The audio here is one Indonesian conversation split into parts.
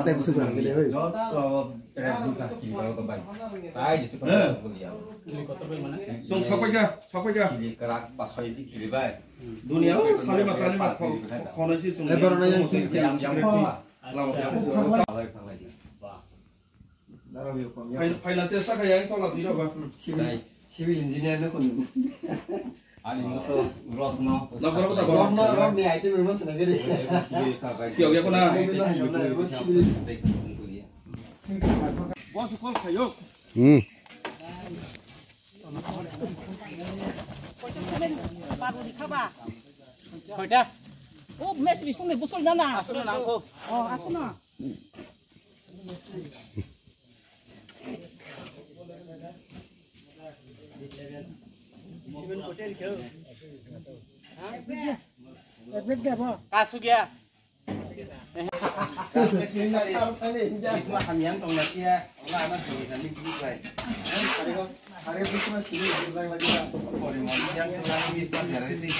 Tay busuk lang gila hoy. Dunia salim khona si chung. Ebar na yang financial साखा yang tolak tidak apa? Civil engineer na kun. Ani moto Rotno. Lapor apa tak? Rotno ni IT memang senang gede. Kyo kyo na. Bos kol kayo. Baru dikaba. Hoda. Oh, mes bisung ni busul nana. Asal na ko. Oh, asuna. Kasugia. Isma kamian tong nakia, Allah anak sini kami juga. Hari ini cuma sini juga lagi. Orang yang tulang isma dari sini.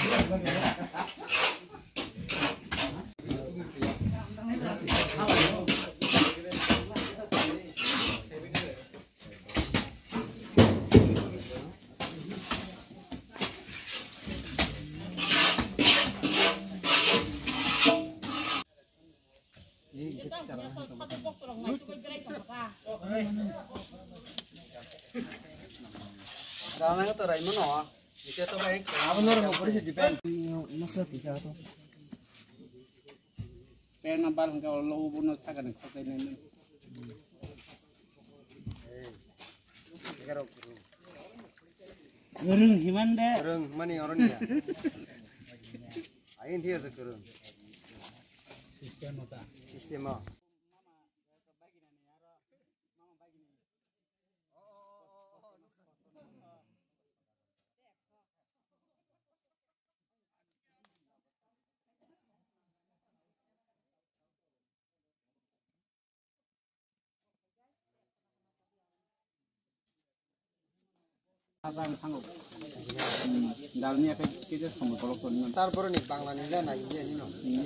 Dalam itu rai mana? Itu tu baik. Apa orang mau polisi depend. Masa bisa tu. Pen nambal kalau lo bunuh sakan kau ini. Gerung himan deh. Gerung mana orang dia? Ain dia tu gerung. Sistem apa? Dalamnya kita semua kalau pun. Taruh ni Bangladesh na India ni no. Ini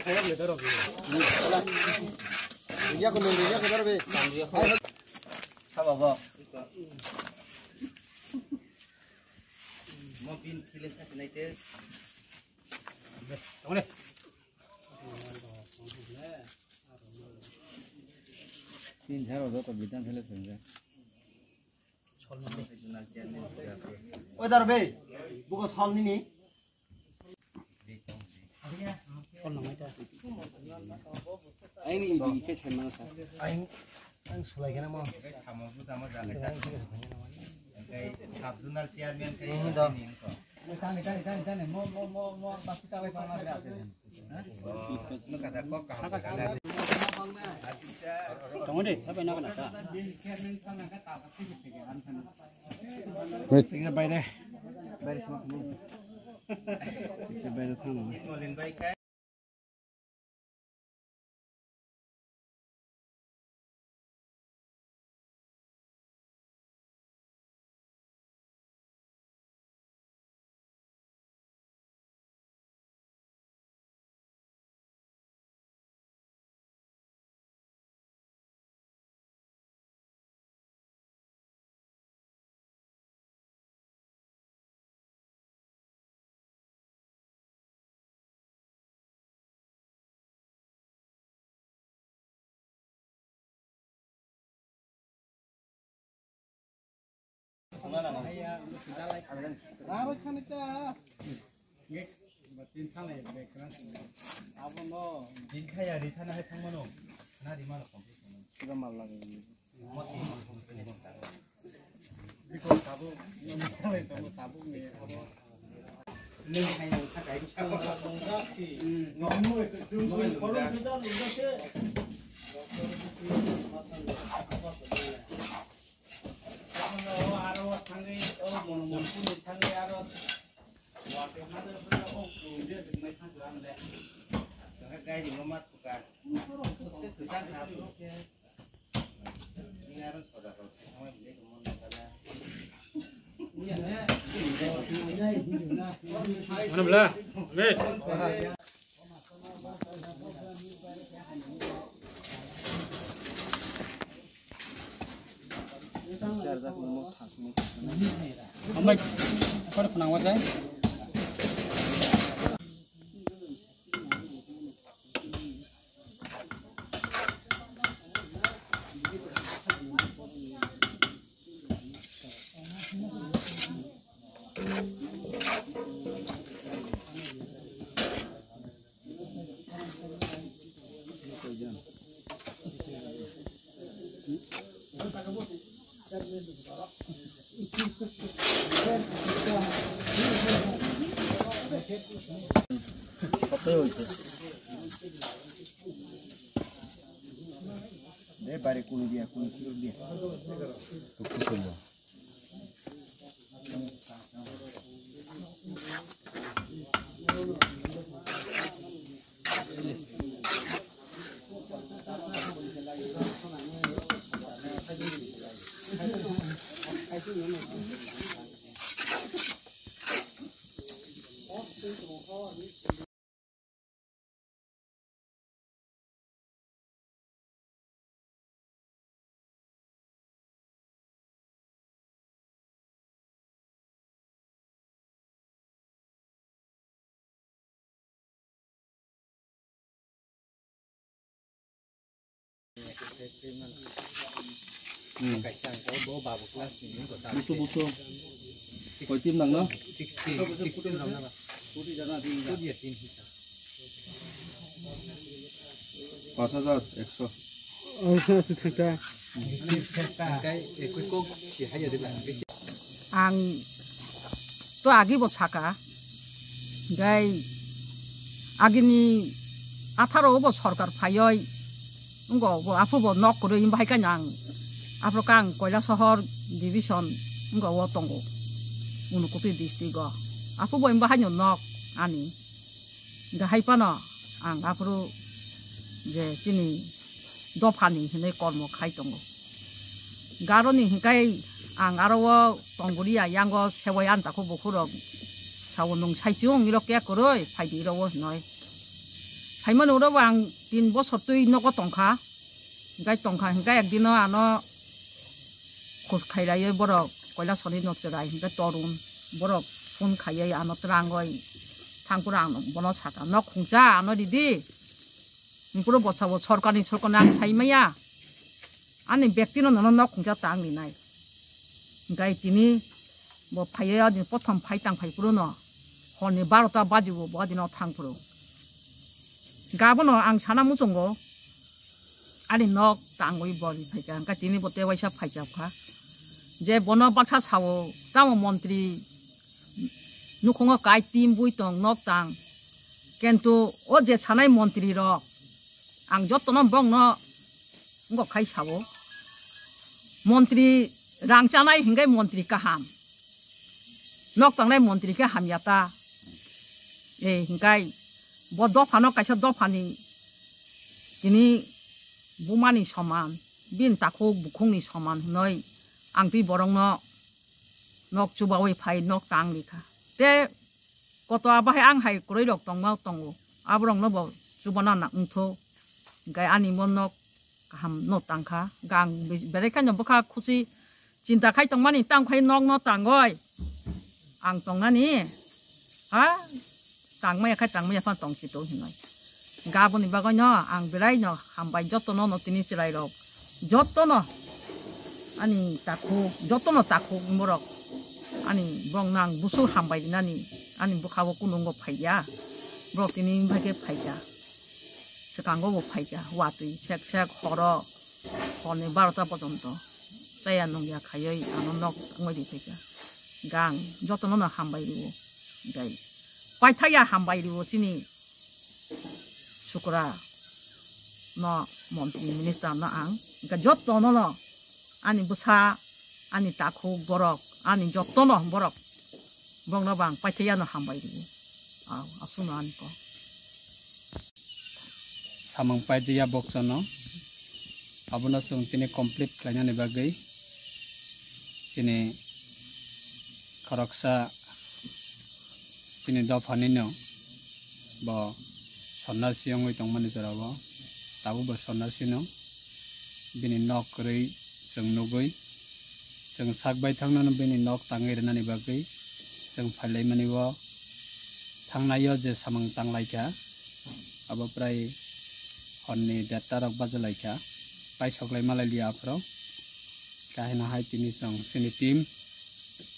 kaya le taruh. India ko India ko taruh be. Sama ba. Mau pin kilen sa naite. Tunggu. Tin jaro do to bidan phele sunja. Oi taruh be. Bukan sol ni. Kon namai ta. Aini ini ke chema sa. Aing sulai kena mau. Kamu tu sama jalan. Kayak sabzunal chairman kayak ini dah. Tane mau pasti tahu apa ada. Lu kata kok kahar. Tunggu deh, sampai nak nak. Tinggal bayar deh. Bayar semua kamu. Bayar tu mana? Nolin baik kan? Raro kan itu. Ngek, batin sana ya, background. Apa no? Din kaya di tanah itu mana? Tanah di mana komplit? Sudah malam lagi. Biko sabu, itu sabu ni. Leng kaya tak kaya siapa? Ngomong itu kalau kita lupa sih. Aro tangge, oh mon pun tangge aro Cái gì mà mất cả, cái cứ sát hạt luôn. Đi ngay đó sờ đặt rồi, không em lấy cái món này ra. Mana belah? Wait. Amai, apa nak penang wasai? Deh, balik kulit dia, kulit dia. Tutup dulu. Busu busu. Koi tim nang no? 16 ram na ba? Puri jana di. तो ये 3 ही था 5,100. cái cuối cùng chỉ hay giờ được là cái ang to agi bo chaka gai agini 18 bo sarkar phayoi ngo bo apu bo nok kore im bai kanyang apro kang koila sohor division ngo wo tongo unukopi district go apu bo im bai nyo nok ani ga haipana ang apro je chini dofani hine kormo khai tongo garoni hinkai ang arawo tongburiya yango sewai anta ko bokuro sawonong saijung iroke koroi phaidi rawo noi phaimon uro bang 3 bosor tui noko tongkha gai tongkha hinkai ekdino ano khos khairaye borok koila soni nokserai hinkai torun borok phun khaiye ano trangoi thangpurang bono saka nok khungja ano didi nipuro bosawo sorkani sorkonang saimaya ani ব্যক্তিনো ননক খুঁজা তাংনি নাই গাই তিনি ব ফাইয়া দিন প্রথম ফাইতাং ফাইপুরো ন হরনি 12টা বাজিবো বদিনো থাংপুরো গাবনো আং সানা মুচঙ্গো আনি নক তাংগই বলি ফাইকা গাই তিনি বতে ওয়াইসা ফাইজাবখা যে বন বাক্সা সাwo তামো মন্ত্রী নুখঙ্গ গাই টিম বুইতং নক তাং কিন্তু ও যে সানাই মন্ত্রী র আং যতন বংন ngok khai sawo মন্ত্রী rangchanai hingai মন্ত্রী kaham nok tangnai মন্ত্রী ke hamyata hingai bo dofano kaisa dofani ini bumani saman bin takho bukhungni saman noi angti borongno nok chubawi phai nok tanglikha te koto abahe ang hai koroi rok tongmau tongo abrongno bo chubana na ungtho gai ani monok ham no tangkha gang berekan jom bokha khusi cinta khai tongmani tang khai nok no tangoi ang tongani ha tangmaya khai tangmaya phan tongsi to hinoi gaboni bagono ang berai no hambai jotono no tini chirai rok jotono ani takhu jotono takhu morok ani brongnang busu hambai dinani ani bokhawo kunungo phaiya brok tini bhage phaiya sekango bo phaiya watui sek sek horo hone 12টা পর্যন্ত তাইয়া নংয়া খাইই আনন্দক ngoi phaiya gang jotono na hambai riwo gai paithaya hambai riwo chini sukra no mantri minister na ang ga jotono no ani busa ani takhu borok ani jotono borok bong bang paitya no hambai ni asuna an ko samang paitya box no abuna sung tini complete khlainya ni bagai sini kharoksa sini dofani no bo sonnasi yongoi tongmani jarabo tabu bo sonnasi no bini nok rei sung nugoi sung sakbai thangna no bini nok tangai rena ni bagai sung phalai mani bo thangnayo je samang tanglaika abo prai honni data rok bajalaika pai soklai malai lia afro kahina hai tini song sini team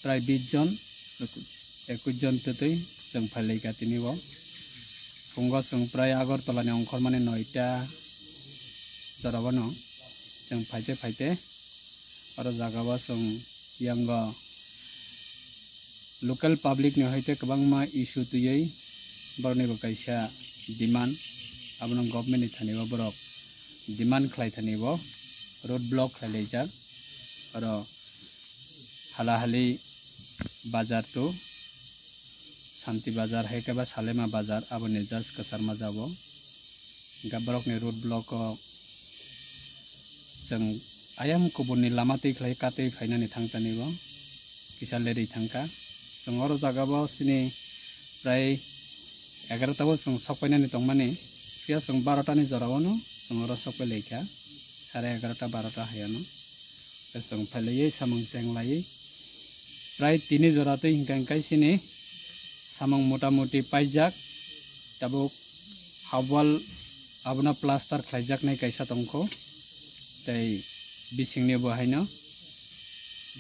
prai 20 jon 21 jon tutui sung phalai ka tini bo fungo sung prai Agartala ni ongkhor mane 9ta jarabo no sung phaite aro jagaba sung yanga local public ni hoite kabangma issue tuyei borni bo kaisa demand abno government ni thani bo borok demand khlai thani bo road block khlai jak aro halahali bazar to Shanti bazar hai keba Salema bazar abo ni just kasarma jabo gabrok ni road block sung ayam kubuni lamati khlai katei phaina ni thangtani bo kisa leri thangka sung oro jagabo sini prai 11 ta bo sung sokpaina ni tongmani kia sung 12 ta ni jorabo no sung oro sokpai leikha 11:30 ta 12 ta hayano sung phalai samang chenglai prai 3 jora te hingkai sini samang motamoti paijak tabuk hawal abuna plaster khlaijak nai kaisa tongko tei bisingni bo haino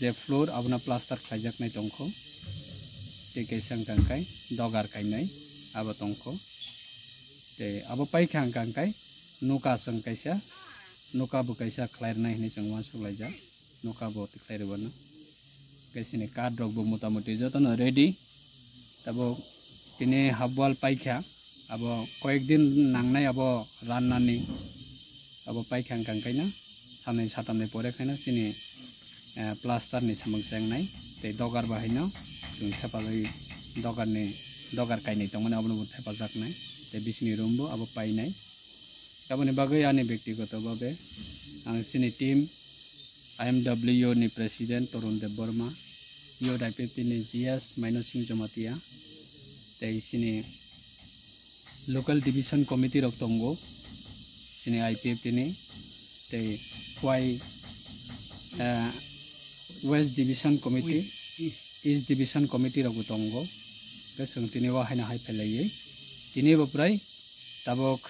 je floor abuna plaster khlaijak nai tongko tei kaisa kangkai dogar kainai abo tongko tei abo paikhang kangkai nuka sung kaisa nuka bo kaisa khlair nai ni changwan sulaija nuka bo tikhlair bono kaisini card rok bo motamoti jotono ready tabo tini habwal paikha abo koyekdin nangnai abo rannani abo paikhang kangkaina samnai satamnai pore khaina sini plaster ni samang sengnai tei dogar bahaino chung thepagai dogar kainai tongmani abo no thepajaknai tei bisini room bo abo painai taboni bagai ani ব্যক্তিগত ভাবে ang sini team IMWO ni president Torun Dev Burma UIPP ni GS Mainosing Jomatia tei sini local division committee rok tongo sini IPF ni tei kwai west division committee east division committee rok tongo ke sung tini wa haina hai phelai tini bo prai tabok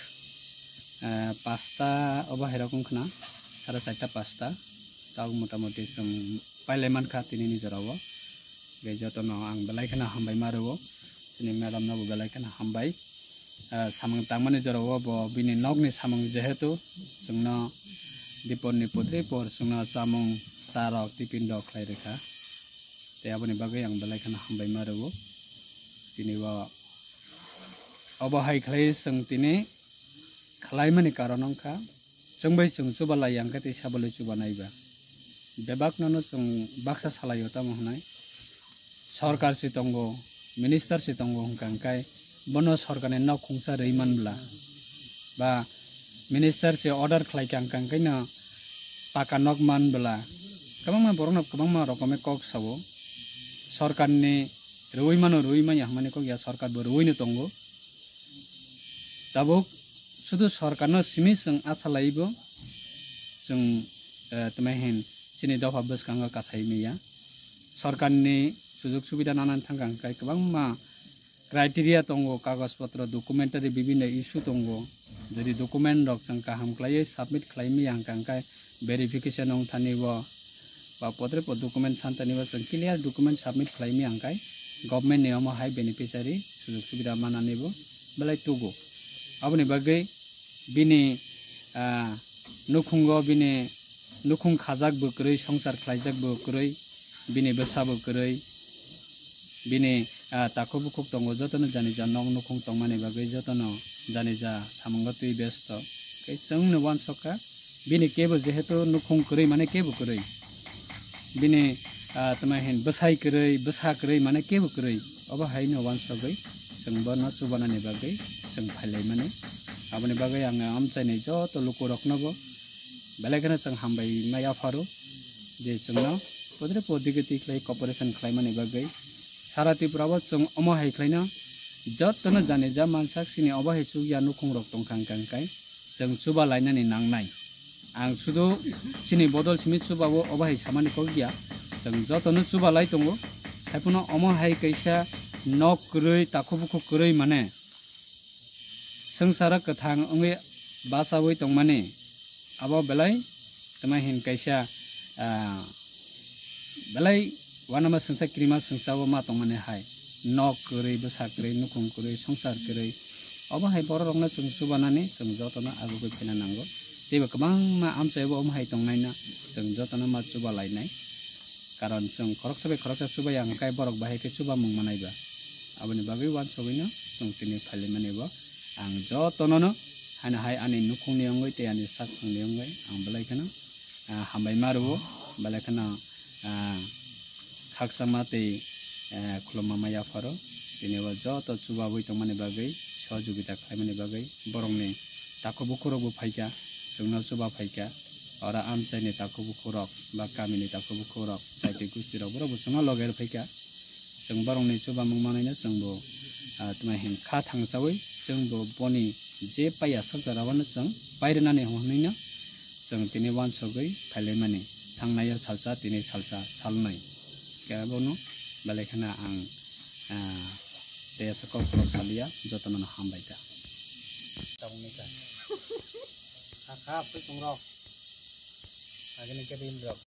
pasta oba herakon khna 4:30 5টা taw motamoti sung paileman kha tini ni jarawo bejotono ang belai khana hambai maruo sini madam na bo belai khana hambai samang tangmani jarawo bo bini nokni samang jehetu sungna dipon ni putri por sungna samung sarok tipin dok khlai rekha te aboni bagai ang belai khana hambai maruo tini wa obahai khlai sung tini khlaimani karonong kha chungbai chung chubala yang ka te sabalo chubanaiba bebak nono sung baksa salayota mohnai सरकार से तंगो मिनिस्टर से तंगो हंकांकाय बनो सरकार ने नौ खुंसा रहीमान बला बा मिनिस्टर से ऑर्डर खलाई कांकांकाय न पाका नक मान बला कबंग मा बरन कबंग मा रकमे कक साबो सरकार ने रुइमा या माने को या सरकार बो रुइनो तंगो तबो सुदु सरकार न सिमि सं आसा लाइबो जों तमेहिन सिनि दफा बसकांगा कासाइमिया सरकार ने सुजुग सुविधा नानान थांगांकाय गोबांमा क्राइटेरिया तंगो कागज पत्र डकुमेन्टारि विभिन्न इस्यु तंगो जदि डकुमेन्ट रक जों काहाम क्लायै सबमिट खालायमि आंकांकाय भेरिफिकेशन ong थानिबो बा पत्रे प डकुमेन्ट सानतानिबो जों क्लियर डकुमेन्ट सबमिट खालायमि आंकाय गभर्नमेन्ट नियम हाय बेनिफिशियारि सुजुग सुविधा मानानिबो बेलाय तुगो आबनि बागै बिनि नुखुंगो बिनि नुखुं खाजाक बोक्रै संसार खालायजाक बोक्रै बिनि बेसाबो करै बिनि ताको बुकुक तंगो जतनो जानि जा नंग नुखुं तंगमानि बागै जतनो जानि जा सामंगतुइ बेस्त कै जोंनो वानसका बिनि केबो जेहेतु नुखुं करै माने केबो करै बिनि tama hin besai kerei besa kerei mana kebu kerei oba hai no wan sogai seng ba no subana ni bagai seng phalai mane aboni bagai anga amchai nei jo to luko roknago belagana seng hambai maya faru je sengno podre podigati klai cooperation klai mane bagai sarati prabo seng omo hai klaina jot tono jane ja mansak sini oba hai chu ya nukhung rok tongkang kang kai seng suba lainani nangnai ang sudo sini bodol simi subabo oba hai samani ko gya seng jot tono suba lai tongo haipuno omo hai kaisa nok kurui takubuku kurui mane sengsara kathang onge basawoi tongmani abo belai tama hin kaisa belai wanama sengsa krima sengsawo ma tongmani hai nok kurui besa kurui nukhung kurui songsar kurui obo hai boro rokna seng subanani seng jotona agugoi phena nango tebo kabang ma amsaibo om hai tongnaina seng jotona ma suba lainai karon seng khoroksa suba yang kai borok bahai ke suba mung manaiba aboni bagai wan sobino sung tini phali manebo ang jotono no hana hai ani nukhung ni ongoi te ani sak ni ongoi ang balai kana hambai marubo balai kana khaksama te khuloma maya faro tini wa joto suba boi tongmani bagai sahojogita khlaimani bagai borong ni tako bukhoro bo phaika sungno suba phaika ora amchai ni tako bukhorok ba kami ni tako bukhorok chaite gusti rok boro sungno loger phaika जों बारंनि सुबा मुंमानायनो जोंबो तमा हिन खा थांसावै जोंबो बनि जे पाया सजाराबानो जों बायरनानै हमनैनो जों तिनि वान सगै फाइलेमानि थांनाया सालसा तिनि सालसा सालनाय केबोनो बालेखना आं देसको क्लब सालिया जतनन हामबायदा तावनिका खा फै तंग रक आगनि केदिन रक